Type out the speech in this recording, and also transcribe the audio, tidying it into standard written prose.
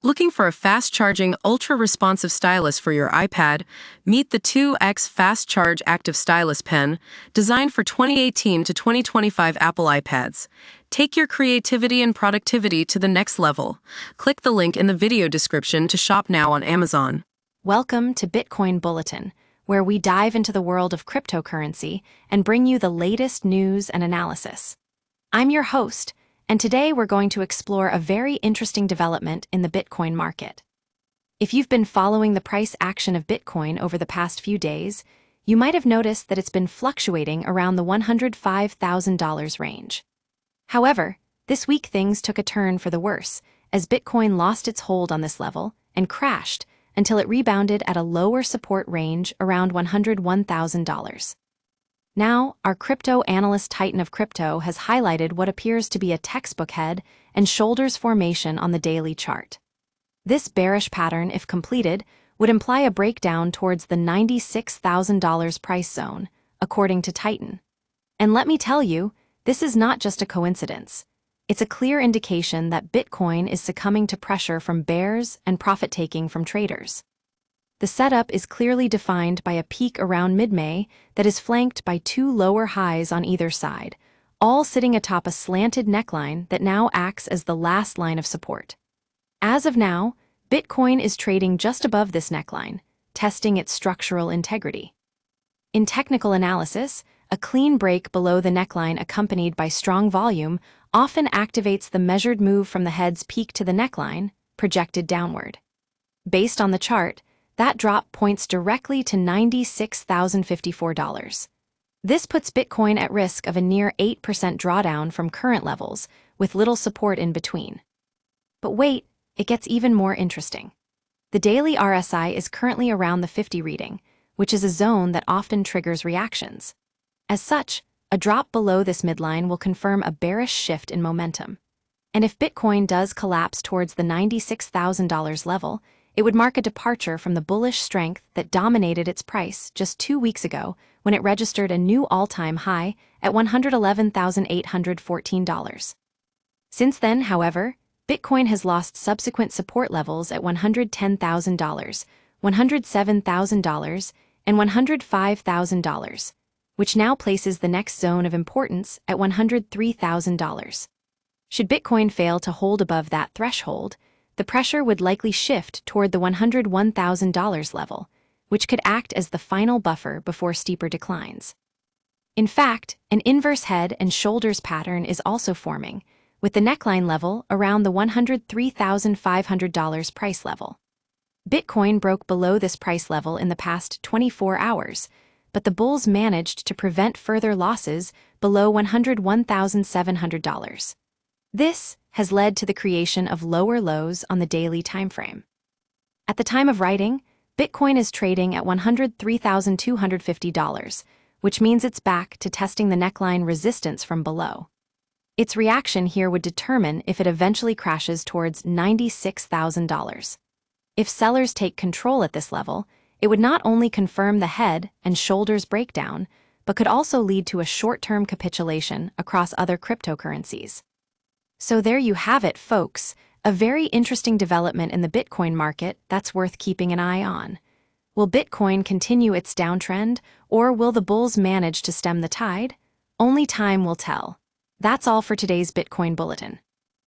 Looking for a fast-charging, ultra-responsive stylus for your iPad? Meet the 2X Fast Charge Active Stylus Pen, designed for 2018 to 2025 Apple iPads. Take your creativity and productivity to the next level. Click the link in the video description to shop now on Amazon. Welcome to Bitcoin Bulletin, where we dive into the world of cryptocurrency and bring you the latest news and analysis. I'm your host, and today we're going to explore a very interesting development in the Bitcoin market. If you've been following the price action of Bitcoin over the past few days, you might have noticed that it's been fluctuating around the $105,000 range. However, this week things took a turn for the worse, as Bitcoin lost its hold on this level and crashed until it rebounded at a lower support range around $101,000. Now, our crypto analyst Titan of Crypto has highlighted what appears to be a textbook head and shoulders formation on the daily chart. This bearish pattern, if completed, would imply a breakdown towards the $96,000 price zone, according to Titan. And let me tell you, this is not just a coincidence. It's a clear indication that Bitcoin is succumbing to pressure from bears and profit-taking from traders. The setup is clearly defined by a peak around mid-May that is flanked by two lower highs on either side, all sitting atop a slanted neckline that now acts as the last line of support. As of now, Bitcoin is trading just above this neckline, testing its structural integrity. In technical analysis, a clean break below the neckline accompanied by strong volume often activates the measured move from the head's peak to the neckline, projected downward. Based on the chart, that drop points directly to $96,054. This puts Bitcoin at risk of a near 8% drawdown from current levels, with little support in between. But wait, it gets even more interesting. The daily RSI is currently around the 50 reading, which is a zone that often triggers reactions. As such, a drop below this midline will confirm a bearish shift in momentum. And if Bitcoin does collapse towards the $96,000 level, it would mark a departure from the bullish strength that dominated its price just 2 weeks ago when it registered a new all-time high at $111,814. Since then, however, Bitcoin has lost subsequent support levels at $110,000, $107,000, and $105,000, which now places the next zone of importance at $103,000. Should Bitcoin fail to hold above that threshold, the pressure would likely shift toward the $101,000 level, which could act as the final buffer before steeper declines. In fact, an inverse head and shoulders pattern is also forming, with the neckline level around the $103,500 price level. Bitcoin broke below this price level in the past 24 hours, but the bulls managed to prevent further losses below $101,700. This has led to the creation of lower lows on the daily timeframe. At the time of writing, Bitcoin is trading at $103,250, which means it's back to testing the neckline resistance from below. Its reaction here would determine if it eventually crashes towards $96,000. If sellers take control at this level, it would not only confirm the head and shoulders breakdown, but could also lead to a short-term capitulation across other cryptocurrencies. So there you have it, folks, a very interesting development in the Bitcoin market that's worth keeping an eye on. Will Bitcoin continue its downtrend, or will the bulls manage to stem the tide? Only time will tell. That's all for today's Bitcoin Bulletin.